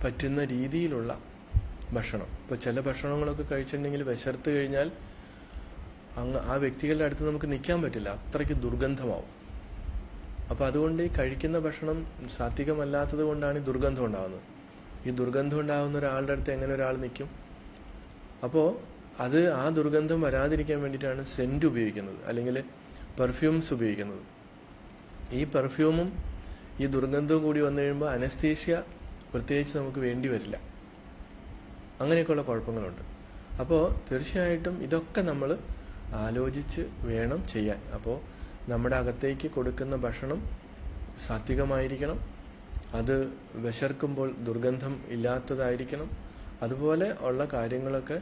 പറ്റുന്ന രീതിയിലുള്ള ഭക്ഷണം. ഇപ്പോൾ ചില ഭക്ഷണങ്ങളൊക്കെ കഴിച്ചിട്ടുണ്ടെങ്കിൽ വിശർത്ത് കഴിഞ്ഞാൽ ആ വ്യക്തികളുടെ അടുത്ത് നമുക്ക് നിൽക്കാൻ പറ്റില്ല, അത്രയ്ക്ക് ദുർഗന്ധമാവും. അപ്പോൾ അതുകൊണ്ട് ഈ കഴിക്കുന്ന ഭക്ഷണം സാത്വികമല്ലാത്തത് കൊണ്ടാണ് ഈ ദുർഗന്ധം ഉണ്ടാകുന്നത്. ഈ ദുർഗന്ധം ഉണ്ടാകുന്ന ഒരാളുടെ അടുത്ത് എങ്ങനെ ഒരാൾ നിൽക്കും? അപ്പോൾ ആ ദുർഗന്ധം വരാതിരിക്കാൻ വേണ്ടിയിട്ടാണ് സെന്റ് ഉപയോഗിക്കുന്നത്, അല്ലെങ്കിൽ പെർഫ്യൂംസ് ഉപയോഗിക്കുന്നത്. ഈ പെർഫ്യൂമും ഈ ദുർഗന്ധവും കൂടി വന്നു കഴിയുമ്പോൾ അനസ്തീഷ്യ പ്രത്യേകിച്ച് നമുക്ക് വേണ്ടി വരില്ല. അങ്ങനെയൊക്കെയുള്ള കുഴപ്പങ്ങളുണ്ട്. അപ്പോൾ തീർച്ചയായിട്ടും ഇതൊക്കെ നമ്മൾ ആലോചിച്ച് വേണം ചെയ്യാൻ. അപ്പോൾ നമ്മുടെ അകത്തേക്ക് കൊടുക്കുന്ന ഭക്ഷണം സാത്വികമായിരിക്കണം, അത് വിശർക്കുമ്പോൾ ദുർഗന്ധം ഇല്ലാത്തതായിരിക്കണം. അതുപോലെ ഉള്ള കാര്യങ്ങളൊക്കെ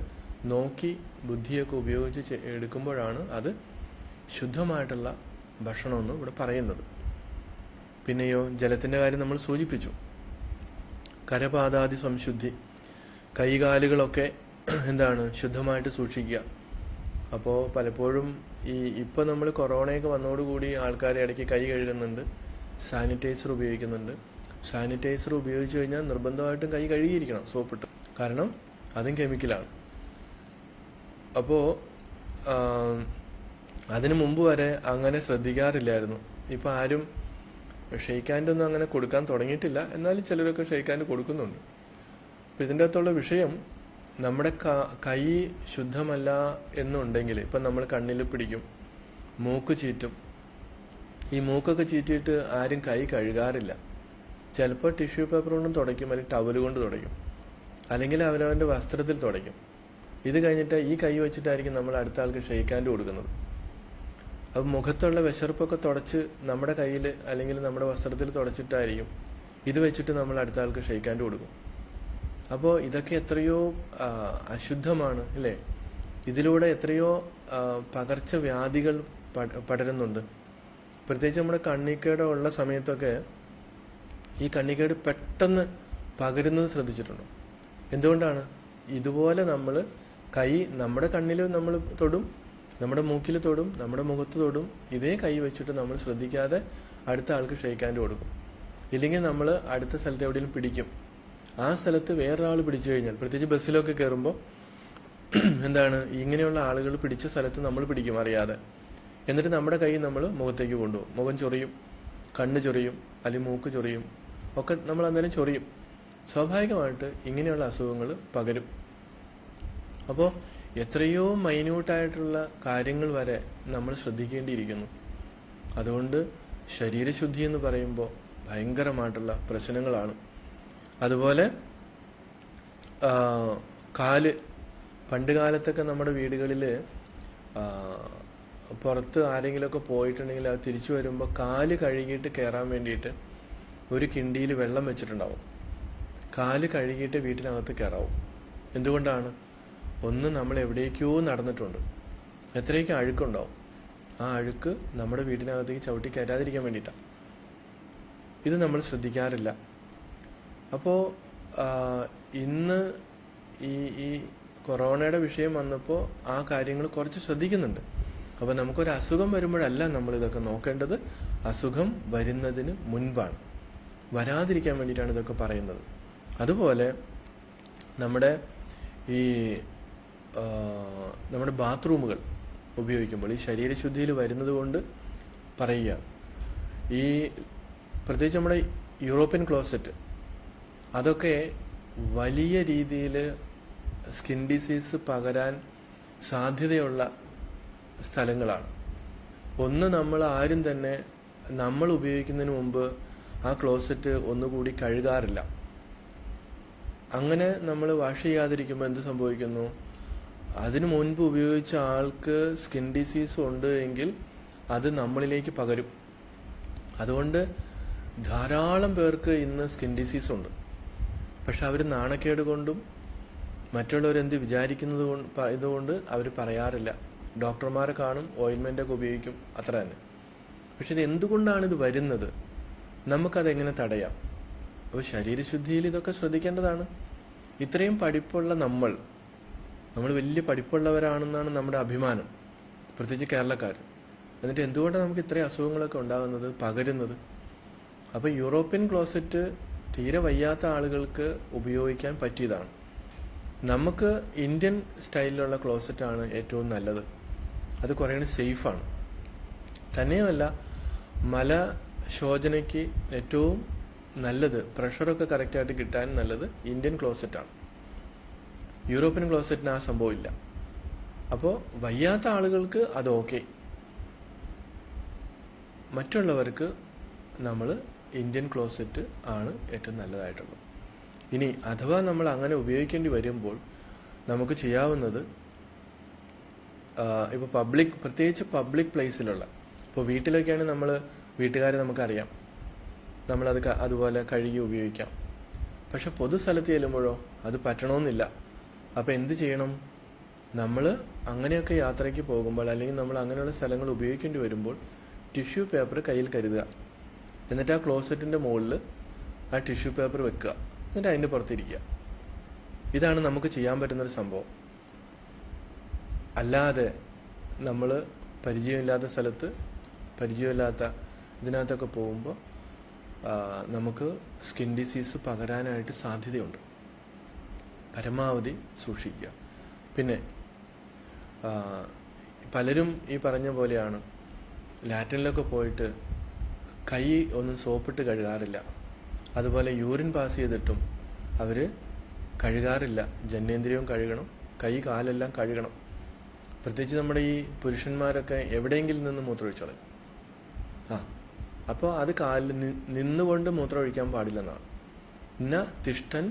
നോക്കി ബുദ്ധിയൊക്കെ ഉപയോഗിച്ച് എടുക്കുമ്പോഴാണ് അത് ശുദ്ധമായിട്ടുള്ള ഭക്ഷണമെന്ന് ഇവിടെ പറയുന്നത്. പിന്നെയോ ജലത്തിൻ്റെ കാര്യം നമ്മൾ സൂചിപ്പിച്ചു. കരപാദാദി സംശുദ്ധി, കൈകാലുകളൊക്കെ എന്താണ് ശുദ്ധമായിട്ട് സൂക്ഷിക്കുക. അപ്പോൾ പലപ്പോഴും ഇപ്പം നമ്മൾ കൊറോണയൊക്കെ വന്നതോടുകൂടി ആൾക്കാർ ഇടയ്ക്ക് കൈ കഴുകുന്നുണ്ട്, സാനിറ്റൈസർ ഉപയോഗിക്കുന്നുണ്ട്. സാനിറ്റൈസർ ഉപയോഗിച്ചു കഴിഞ്ഞാൽ നിർബന്ധമായിട്ടും കൈ കഴുകിയിരിക്കണം സോപ്പിട്ട്, കാരണം അതും കെമിക്കലാണ്. അപ്പോൾ അതിനു മുമ്പ് വരെ അങ്ങനെ ശ്രദ്ധിക്കാറില്ലായിരുന്നു. ഇപ്പം ആരും ഷെയ്ക്ക് ഹാൻഡ് ഒന്നും അങ്ങനെ കൊടുക്കാൻ തുടങ്ങിയിട്ടില്ല, എന്നാലും ചിലരൊക്കെ ഷെയ്ക്ക് ഹാൻഡ് കൊടുക്കുന്നുണ്ട്. അപ്പം ഇതിൻ്റെ അകത്തുള്ള വിഷയം, നമ്മുടെ കൈ ശുദ്ധമല്ല എന്നുണ്ടെങ്കിൽ ഇപ്പം നമ്മൾ കണ്ണിൽ പിടിക്കും, മൂക്ക് ചീറ്റും. ഈ മൂക്കൊക്കെ ചീറ്റിയിട്ട് ആരും കൈ കഴുകാറില്ല. ചിലപ്പോൾ ടിഷ്യൂ പേപ്പർ കൊണ്ടും തുടയ്ക്കും, അല്ലെങ്കിൽ ടവൽ കൊണ്ട് തുടയ്ക്കും, അല്ലെങ്കിൽ അവരവൻ്റെ വസ്ത്രത്തിൽ തുടയ്ക്കും. ഇത് കഴിഞ്ഞിട്ട് ഈ കൈ വെച്ചിട്ടായിരിക്കും നമ്മൾ അടുത്ത ആൾക്ക് ഷെയ്ക്ക് ഹാൻഡ് കൊടുക്കുന്നത്. അപ്പം മുഖത്തുള്ള വിശർപ്പൊക്കെ തുടച്ച് നമ്മുടെ കയ്യിൽ അല്ലെങ്കിൽ നമ്മുടെ വസ്ത്രത്തിൽ തുടച്ചിട്ടായിരിക്കും ഇത് വെച്ചിട്ട് നമ്മൾ അടുത്ത ആൾക്ക് ഷെയ്ക്ക് ഹാൻഡ് കൊടുക്കും. അപ്പോൾ ഇതൊക്കെ എത്രയോ അശുദ്ധമാണ് അല്ലേ? ഇതിലൂടെ എത്രയോ പകർച്ചവ്യാധികൾ പടരുന്നുണ്ട്. പ്രത്യേകിച്ച് നമ്മുടെ കണ്ണിക്കേട് ഉള്ള സമയത്തൊക്കെ ഈ കണ്ണിക്കേട് പെട്ടെന്ന് പകരുന്നത് ശ്രദ്ധിച്ചിട്ടുണ്ടോ? എന്തുകൊണ്ടാണ്? ഇതുപോലെ നമ്മൾ കൈ നമ്മുടെ കണ്ണിൽ നമ്മൾ തൊടും, നമ്മുടെ മൂക്കിൽ തൊടും, നമ്മുടെ മുഖത്ത് തൊടും. ഇതേ കൈ വെച്ചിട്ട് നമ്മൾ ശ്രദ്ധിക്കാതെ അടുത്ത ആൾക്ക് ഷെയ്ക്ക് ഹാൻഡ് കൊടുക്കും. ഇല്ലെങ്കിൽ നമ്മൾ അടുത്ത സ്ഥലത്ത് എവിടെയെങ്കിലും പിടിക്കും. ആ സ്ഥലത്ത് വേറൊരാൾ പിടിച്ചു കഴിഞ്ഞാൽ, പ്രത്യേകിച്ച് ബസ്സിലൊക്കെ കയറുമ്പോൾ എന്താണ്, ഇങ്ങനെയുള്ള ആളുകൾ പിടിച്ച സ്ഥലത്ത് നമ്മൾ പിടിക്കും അറിയാതെ. എന്നിട്ട് നമ്മുടെ കൈ നമ്മൾ മുഖത്തേക്ക് കൊണ്ടുപോകും. മുഖം ചൊറിയും, കണ്ണ് ചൊറിയും, അല്ലെങ്കിൽ മൂക്ക് ചൊറിയും, ഒക്കെ നമ്മൾ അന്നേരം ചൊറിയും. സ്വാഭാവികമായിട്ട് ഇങ്ങനെയുള്ള അസുഖങ്ങൾ പകരും. അപ്പോൾ എത്രയോ മൈന്യൂട്ടായിട്ടുള്ള കാര്യങ്ങൾ വരെ നമ്മൾ ശ്രദ്ധിക്കേണ്ടിയിരിക്കുന്നു. അതുകൊണ്ട് ശരീരശുദ്ധി എന്ന് പറയുമ്പോൾ ഭയങ്കരമായിട്ടുള്ള പ്രശ്നങ്ങളാണ്. അതുപോലെ കാല്, പണ്ട് കാലത്തൊക്കെ നമ്മുടെ വീടുകളിൽ പുറത്ത് ആരെങ്കിലുമൊക്കെ പോയിട്ടുണ്ടെങ്കിൽ അത് തിരിച്ചു വരുമ്പോൾ കാല് കഴുകിയിട്ട് കയറാൻ വേണ്ടിയിട്ട് ഒരു കിണ്ടിയിൽ വെള്ളം വെച്ചിട്ടുണ്ടാവും. കാല് കഴുകിയിട്ട് വീട്ടിനകത്ത് കയറാവും. എന്തുകൊണ്ടാണ്? ഒന്ന്, നമ്മൾ എവിടേക്കോ നടന്നിട്ടുണ്ട്, എത്രയൊക്കെ അഴുക്കുണ്ടാവും. ആ അഴുക്ക് നമ്മുടെ വീട്ടിനകത്തേക്ക് ചവിട്ടി കയറ്റാതിരിക്കാൻ വേണ്ടിയിട്ടാണ്. ഇത് നമ്മൾ ശ്രദ്ധിക്കാറില്ല. അപ്പോൾ ഇന്ന് ഈ കൊറോണയുടെ വിഷയം വന്നപ്പോൾ ആ കാര്യങ്ങൾ കുറച്ച് ശ്രദ്ധിക്കുന്നുണ്ട്. അപ്പോൾ നമുക്കൊരു അസുഖം വരുമ്പോഴല്ല നമ്മൾ ഇതൊക്കെ നോക്കേണ്ടത്, അസുഖം വരുന്നതിന് മുൻപാണ്. വരാതിരിക്കാൻ വേണ്ടിയിട്ടാണ് ഇതൊക്കെ പറയുന്നത്. അതുപോലെ നമ്മുടെ ബാത്റൂമുകൾ ഉപയോഗിക്കുമ്പോൾ ഈ ശരീരശുദ്ധിയിൽ വരുന്നത് കൊണ്ട് പറയുക, ഈ പ്രത്യേകിച്ച് നമ്മുടെ യൂറോപ്യൻ ക്ലോസറ്റ്, അതൊക്കെ വലിയ രീതിയിൽ സ്കിൻ ഡിസീസ് പകരാൻ സാധ്യതയുള്ള സ്ഥലങ്ങളാണ്. ഒന്ന്, നമ്മൾ ആരും തന്നെ നമ്മൾ ഉപയോഗിക്കുന്നതിന് മുമ്പ് ആ ക്ലോസറ്റ് ഒന്നുകൂടി കഴുകാറില്ല. അങ്ങനെ നമ്മൾ വാഷ് ചെയ്യാതിരിക്കുമ്പോൾ എന്ത് സംഭവിക്കുന്നു? അതിനു മുൻപ് ഉപയോഗിച്ച ആൾക്ക് സ്കിൻ ഡിസീസ് ഉണ്ട് എങ്കിൽ അത് നമ്മളിലേക്ക് പകരും. അതുകൊണ്ട് ധാരാളം പേർക്ക് ഇന്ന് സ്കിൻ ഡിസീസ് ഉണ്ട്. പക്ഷെ അവർ നാണക്കേട് കൊണ്ടും മറ്റുള്ളവരെന്ത് വിചാരിക്കുന്നത് ഇതുകൊണ്ട് അവർ പറയാറില്ല. ഡോക്ടർമാരെ കാണും, ഓയിൻമെൻ്റൊക്കെ ഉപയോഗിക്കും, അത്ര തന്നെ. പക്ഷെ ഇത് എന്തുകൊണ്ടാണ് ഇത് വരുന്നത്? നമുക്കതെങ്ങനെ തടയാം? അപ്പോൾ ശരീരശുദ്ധിയിൽ ഇതൊക്കെ ശ്രദ്ധിക്കേണ്ടതാണ്. ഇത്രയും പഠിപ്പുള്ള നമ്മൾ വലിയ പഠിപ്പുള്ളവരാണെന്നാണ് നമ്മുടെ അഭിമാനം, പ്രത്യേകിച്ച് കേരളക്കാർ. എന്നിട്ട് എന്തുകൊണ്ടാണ് നമുക്ക് ഇത്രയും അസുഖങ്ങളൊക്കെ ഉണ്ടാകുന്നത്, പകരുന്നത്? അപ്പോൾ യൂറോപ്യൻ ക്ലോസറ്റ് തീരെ വയ്യാത്ത ആളുകൾക്ക് ഉപയോഗിക്കാൻ പറ്റിയതാണ്. നമുക്ക് ഇന്ത്യൻ സ്റ്റൈലിലുള്ള ക്ലോസറ്റാണ് ഏറ്റവും നല്ലത്. അത് കുറേ സേഫാണ്. തന്നെയുമല്ല, മലശോചനയ്ക്ക് ഏറ്റവും നല്ലത്, പ്രഷറൊക്കെ കറക്റ്റായിട്ട് കിട്ടാൻ നല്ലത് ഇന്ത്യൻ ക്ലോസറ്റാണ്. യൂറോപ്യൻ ക്ലോസറ്റിന് ആ സംഭവമില്ല. അപ്പോൾ വയ്യാത്ത ആളുകൾക്ക് അത് ഓക്കെ, മറ്റുള്ളവർക്ക് നമ്മൾ ഇന്ത്യൻ ക്ലോസറ്റ് ആണ് ഏറ്റവും നല്ലതായിട്ടുള്ളത്. ഇനി അഥവാ നമ്മൾ അങ്ങനെ ഉപയോഗിക്കേണ്ടി വരുമ്പോൾ നമുക്ക് ചെയ്യാവുന്നത്, ഇപ്പോൾ പ്രത്യേകിച്ച് പബ്ലിക് പ്ലേസിലുള്ള, ഇപ്പോൾ വീട്ടിലൊക്കെയാണ് വീട്ടുകാരെ നമുക്കറിയാം, നമ്മളത് അതുപോലെ കഴുകി ഉപയോഗിക്കാം. പക്ഷെ പൊതു സ്ഥലത്ത് ചെല്ലുമ്പോഴോ അത് പറ്റണമെന്നില്ല. അപ്പോൾ എന്ത് ചെയ്യണം? നമ്മൾ അങ്ങനെയൊക്കെ യാത്രയ്ക്ക് പോകുമ്പോൾ, അല്ലെങ്കിൽ നമ്മൾ അങ്ങനെയുള്ള സ്ഥലങ്ങൾ ഉപയോഗിക്കേണ്ടി വരുമ്പോൾ ടിഷ്യൂ പേപ്പർ കയ്യിൽ കരുതുക. എന്നിട്ട് ആ ക്ലോസറ്റിൻ്റെ മുകളിൽ ആ ടിഷ്യൂ പേപ്പർ വെക്കുക. എന്നിട്ട് അതിൻ്റെ പുറത്തിരിക്കുക. ഇതാണ് നമുക്ക് ചെയ്യാൻ പറ്റുന്നൊരു സംഭവം. അല്ലാതെ നമ്മൾ പരിചയമില്ലാത്ത സ്ഥലത്ത്, പരിചയമില്ലാത്ത ഇതിനകത്തൊക്കെ പോകുമ്പോൾ നമുക്ക് സ്കിൻ ഡിസീസ് പകരാനായിട്ട് സാധ്യതയുണ്ട്. പരമാവധി സൂക്ഷിക്കുക. പിന്നെ പലരും ഈ പറഞ്ഞ പോലെയാണ്, ലാറ്റിനിലൊക്കെ പോയിട്ട് കൈ ഒന്നും സോപ്പിട്ട് കഴുകാറില്ല. അതുപോലെ യൂറിൻ പാസ് ചെയ്തിട്ടും അവർ കഴുകാറില്ല. ജനനേന്ദ്രിയവും കഴുകണം, കൈ കാലെല്ലാം കഴുകണം. പ്രത്യേകിച്ച് നമ്മുടെ ഈ പുരുഷന്മാരൊക്കെ എവിടെയെങ്കിലും നിന്ന് മൂത്രമൊഴിച്ചോളെ. അപ്പോൾ അത് കാലിൽ നിന്നുകൊണ്ട് മൂത്രമൊഴിക്കാൻ പാടില്ലെന്നാണ്. തിഷ്ടൻ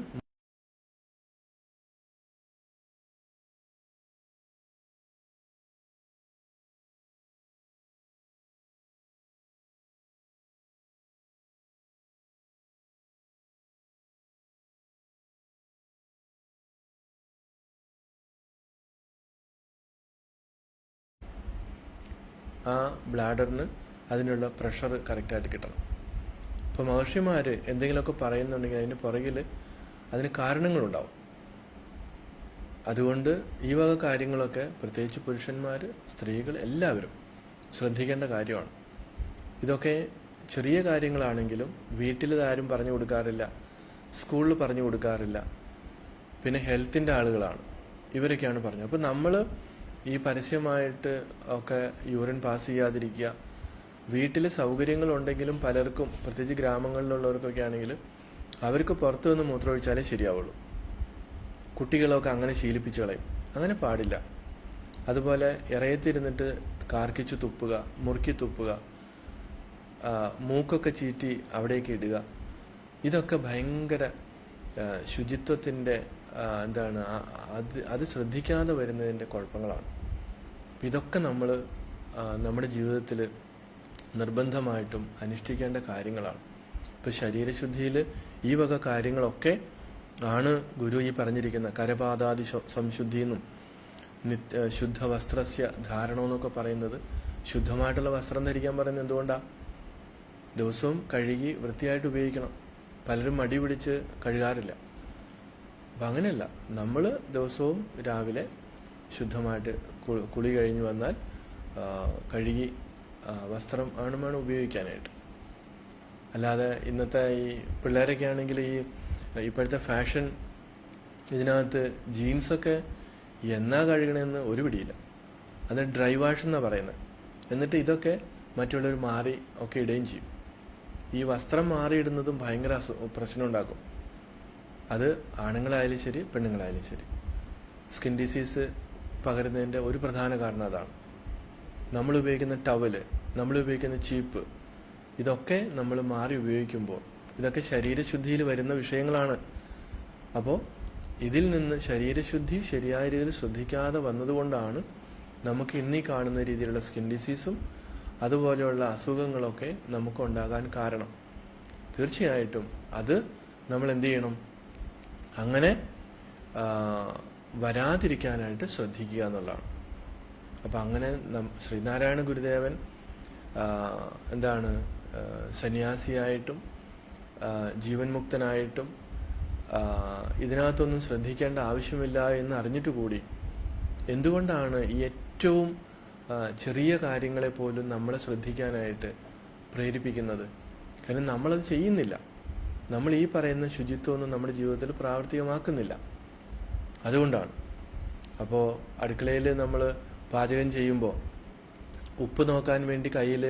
ആ ബ്ലാഡറിന് അതിനുള്ള പ്രഷർ കറക്റ്റായിട്ട് കിട്ടണം. അപ്പോൾ മഹർഷിമാർ എന്തെങ്കിലുമൊക്കെ പറയുന്നുണ്ടെങ്കിൽ അതിന് പുറകിൽ അതിന് കാരണങ്ങളുണ്ടാവും. അതുകൊണ്ട് ഈ വക കാര്യങ്ങളൊക്കെ പ്രത്യേകിച്ച് പുരുഷന്മാർ, സ്ത്രീകൾ എല്ലാവരും ശ്രദ്ധിക്കേണ്ട കാര്യമാണ്. ഇതൊക്കെ ചെറിയ കാര്യങ്ങളാണെങ്കിലും വീട്ടിൽ ആരും പറഞ്ഞു കൊടുക്കാറില്ല, സ്കൂളിൽ പറഞ്ഞു കൊടുക്കാറില്ല. പിന്നെ ഹെൽത്തിൻ്റെ ആളുകളാണ്, ഇവരൊക്കെയാണ് പറഞ്ഞത്. അപ്പം നമ്മൾ ഈ പരസ്യമായിട്ട് ഒക്കെ യൂറിൻ പാസ് ചെയ്യാതിരിക്കുക. വീട്ടിൽ സൗകര്യങ്ങളുണ്ടെങ്കിലും പലർക്കും, പ്രത്യേകിച്ച് ഗ്രാമങ്ങളിലുള്ളവർക്കൊക്കെ ആണെങ്കിൽ അവർക്ക് പുറത്തു നിന്ന് മൂത്രമൊഴിച്ചാലേ ശരിയാവുള്ളൂ. കുട്ടികളൊക്കെ അങ്ങനെ ശീലിപ്പിച്ചു കളയും. അങ്ങനെ പാടില്ല. അതുപോലെ ഇറയത്തിരുന്നിട്ട് കാർക്കിച്ച് തുപ്പുക, മുറുക്കി തുപ്പുക, മൂക്കൊക്കെ ചീറ്റി അവിടേക്ക് ഇടുക, ഇതൊക്കെ ഭയങ്കര ശുചിത്വത്തിൻ്റെ അത് ശ്രദ്ധിക്കാതെ വരുന്നതിൻ്റെ കുഴപ്പങ്ങളാണ്. ഇതൊക്കെ നമ്മൾ നമ്മുടെ ജീവിതത്തിൽ നിർബന്ധമായിട്ടും അനുഷ്ഠിക്കേണ്ട കാര്യങ്ങളാണ്. ഇപ്പം ശരീരശുദ്ധിയിൽ ഈ വക കാര്യങ്ങളൊക്കെ ആണ് ഗുരു ഈ പറഞ്ഞിരിക്കുന്ന കരപാദാദി സംശുദ്ധി എന്നും ശുദ്ധ വസ്ത്രസ്യ ധാരണം എന്നൊക്കെ പറയുന്നത്. ശുദ്ധമായിട്ടുള്ള വസ്ത്രം ധരിക്കാൻ പറയുന്നത് എന്തുകൊണ്ടാണ്? ദിവസവും കഴുകി വൃത്തിയായിട്ട് ഉപയോഗിക്കണം. പലരും മടി പിടിച്ച് കഴുകാറില്ല. അപ്പം അങ്ങനെയല്ല, നമ്മൾ ദിവസവും രാവിലെ ശുദ്ധമായിട്ട് കുളി കഴിഞ്ഞ് വന്നാൽ കഴുകി വസ്ത്രം വേണം ഉപയോഗിക്കാനായിട്ട്. അല്ലാതെ ഇന്നത്തെ ഈ പിള്ളേരൊക്കെ ആണെങ്കിൽ ഇപ്പോഴത്തെ ഫാഷൻ ഇതിനകത്ത് ജീൻസൊക്കെ എന്നാ കഴുകണമെന്ന് ഒരു പിടിയില്ല. അത് ഡ്രൈ വാഷ് എന്നാണ് പറയുന്നത്. എന്നിട്ട് ഇതൊക്കെ മറ്റുള്ളവർ മാറി ഒക്കെ ഇടുകയും ചെയ്യും. ഈ വസ്ത്രം മാറിയിടുന്നതും ഭയങ്കര പ്രശ്നം ഉണ്ടാക്കും. അത് ആണുങ്ങളായാലും ശരി പെണ്ണുങ്ങളായാലും ശരി. സ്കിൻ ഡിസീസ് പകരുന്നതിൻ്റെ ഒരു പ്രധാന കാരണം അതാണ്. നമ്മൾ ഉപയോഗിക്കുന്ന ടവല്, നമ്മൾ ഉപയോഗിക്കുന്ന ചീപ്പ്, ഇതൊക്കെ നമ്മൾ മാറി ഉപയോഗിക്കുമ്പോൾ ഇതൊക്കെ ശരീരശുദ്ധിയിൽ വരുന്ന വിഷയങ്ങളാണ്. അപ്പോൾ ഇതിൽ നിന്ന് ശരീരശുദ്ധി ശരിയായ രീതിയിൽ ശ്രദ്ധിക്കാതെ വന്നതുകൊണ്ടാണ് നമുക്ക് ഇന്നീ കാണുന്ന രീതിയിലുള്ള സ്കിൻ ഡിസീസും അതുപോലെയുള്ള അസുഖങ്ങളൊക്കെ നമുക്കുണ്ടാകാൻ കാരണം. തീർച്ചയായിട്ടും അത് നമ്മൾ എന്ത് ചെയ്യണം? അങ്ങനെ വരാതിരിക്കാനായിട്ട് ശ്രദ്ധിക്കുക എന്നുള്ളതാണ്. അപ്പം അങ്ങനെ ശ്രീനാരായണ ഗുരുദേവൻ സന്യാസിയായിട്ടും ജീവൻ മുക്തനായിട്ടും ഇതിനകത്തൊന്നും ശ്രദ്ധിക്കേണ്ട ആവശ്യമില്ല എന്ന് അറിഞ്ഞിട്ട് കൂടി എന്തുകൊണ്ടാണ് ഈ ഏറ്റവും ചെറിയ കാര്യങ്ങളെ പോലും നമ്മളെ ശ്രദ്ധിക്കാനായിട്ട് പ്രേരിപ്പിക്കുന്നത്? കാരണം നമ്മളത് ചെയ്യുന്നില്ല. നമ്മൾ ഈ പറയുന്ന ശുചിത്വമൊന്നും നമ്മുടെ ജീവിതത്തിൽ പ്രാവർത്തികമാക്കുന്നില്ല. അതുകൊണ്ടാണ്. അപ്പോൾ അടുക്കളയിൽ നമ്മൾ പാചകം ചെയ്യുമ്പോൾ ഉപ്പ് നോക്കാൻ വേണ്ടി കയ്യിൽ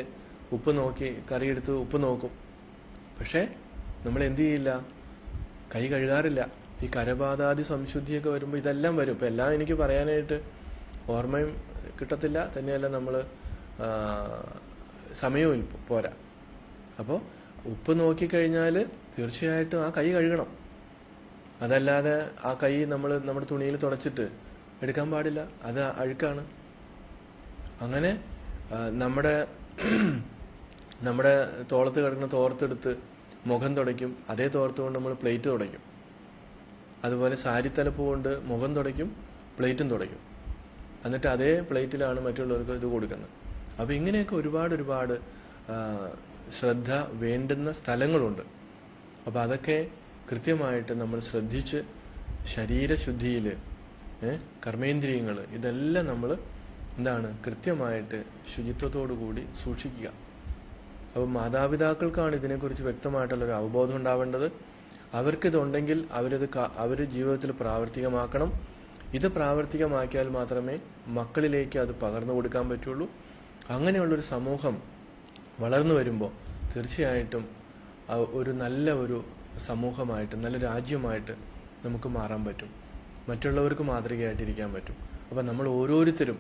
ഉപ്പ് നോക്കി കറിയെടുത്ത് ഉപ്പ് നോക്കും. പക്ഷേ നമ്മൾ എന്ത് ചെയ്യില്ല? കൈ കഴുകാറില്ല. ഈ കരപാദാദി സംശുദ്ധിയൊക്കെ വരുമ്പോൾ ഇതെല്ലാം വരും. ഇപ്പം എല്ലാം എനിക്ക് പറയാനായിട്ട് ഓർമ്മയും കിട്ടത്തില്ല, തന്നെയല്ല നമ്മൾ സമയവും പോരാ. അപ്പോൾ ഉപ്പ് നോക്കിക്കഴിഞ്ഞാൽ തീർച്ചയായിട്ടും ആ കൈ കഴുകണം. അതല്ലാതെ ആ കൈ നമ്മൾ നമ്മുടെ തുണിയിൽ തുടച്ചിട്ട് എടുക്കാൻ പാടില്ല, അത് അഴുക്കാണ്. അങ്ങനെ നമ്മുടെ തോളത്ത് കിടക്കുന്ന തോർത്തെടുത്ത് മുഖം തുടയ്ക്കും, അതേ തോർത്ത് കൊണ്ട് നമ്മൾ പ്ലേറ്റ് തുടയ്ക്കും. അതുപോലെ സാരിത്തലപ്പ് കൊണ്ട് മുഖം തുടയ്ക്കും, പ്ലേറ്റും തുടയ്ക്കും. എന്നിട്ട് അതേ പ്ലേറ്റിലാണ് മറ്റുള്ളവർക്ക് ഇത് കൊടുക്കുന്നത്. അപ്പം ഇങ്ങനെയൊക്കെ ഒരുപാട് ശ്രദ്ധ വേണ്ടുന്ന സ്ഥലങ്ങളുണ്ട്. അപ്പം അതൊക്കെ കൃത്യമായിട്ട് നമ്മൾ ശ്രദ്ധിച്ച് ശരീരശുദ്ധിയിൽ കർമ്മേന്ദ്രിയങ്ങൾ ഇതെല്ലാം നമ്മൾ കൃത്യമായിട്ട് ശുചിത്വത്തോടു കൂടി സൂക്ഷിക്കുക. അപ്പം മാതാപിതാക്കൾക്കാണ് ഇതിനെക്കുറിച്ച് വ്യക്തമായിട്ടുള്ളൊരു അവബോധം ഉണ്ടാവേണ്ടത്. അവർക്കിതുണ്ടെങ്കിൽ അവർ ജീവിതത്തിൽ പ്രാവർത്തികമാക്കണം. ഇത് പ്രാവർത്തികമാക്കിയാൽ മാത്രമേ മക്കളിലേക്ക് അത് പകർന്നു കൊടുക്കാൻ പറ്റുള്ളൂ. അങ്ങനെയുള്ളൊരു സമൂഹം വളർന്നു വരുമ്പോൾ തീർച്ചയായിട്ടും ഒരു സമൂഹമായിട്ട്, നല്ല രാജ്യമായിട്ട് നമുക്ക് മാറാൻ പറ്റും. മറ്റുള്ളവർക്ക് മാതൃകയായിട്ടിരിക്കാൻ പറ്റും. അപ്പം നമ്മൾ ഓരോരുത്തരും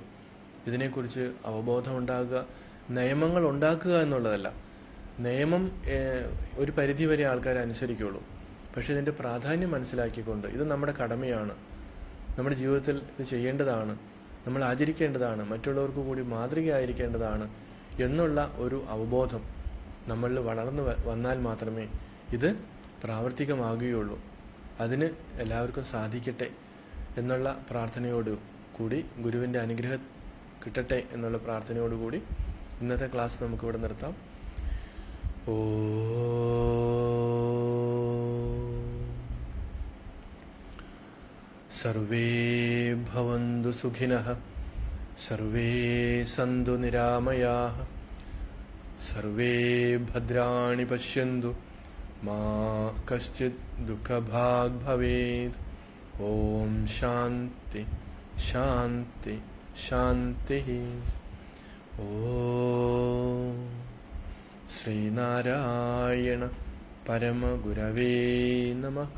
ഇതിനെക്കുറിച്ച് അവബോധം ഉണ്ടാകുക. നിയമങ്ങൾ ഉണ്ടാക്കുക എന്നുള്ളതല്ല, നിയമം ഒരു പരിധിവരെ ആൾക്കാർ അനുസരിക്കുകയുള്ളൂ. പക്ഷെ ഇതിൻ്റെ പ്രാധാന്യം മനസ്സിലാക്കിക്കൊണ്ട് ഇത് നമ്മുടെ കടമയാണ്, നമ്മുടെ ജീവിതത്തിൽ ഇത് ചെയ്യേണ്ടതാണ്, നമ്മൾ ആചരിക്കേണ്ടതാണ്, മറ്റുള്ളവർക്ക് കൂടി മാതൃകയായിരിക്കേണ്ടതാണ് എന്നുള്ള ഒരു അവബോധം നമ്മളിൽ വളർന്നു വന്നാൽ മാത്രമേ ഇത് പ്രാവർത്തികമാകുകയുള്ളൂ. അതിന് എല്ലാവർക്കും സാധിക്കട്ടെ എന്നുള്ള പ്രാർത്ഥനയോട് കൂടി, ഗുരുവിൻ്റെ അനുഗ്രഹം കിട്ടട്ടെ എന്നുള്ള പ്രാർത്ഥനയോടുകൂടി ഇന്നത്തെ ക്ലാസ് നമുക്കിവിടെ നിർത്താം. സർവേ ഭവന്തു സുഖിനഃ, സർവേ സന്തു നിരാമയാഃ, സർവേ ഭദ്രാണി പശ്യന്തു മാ കശ്ചിത് ദുഃഖഭാഗ് ഭവേത്. ഓം ശാന്തി ശാന്തി ശാന്തി. ഓം ശ്രീനാരായണ പരമഗുരവേ നമഃ.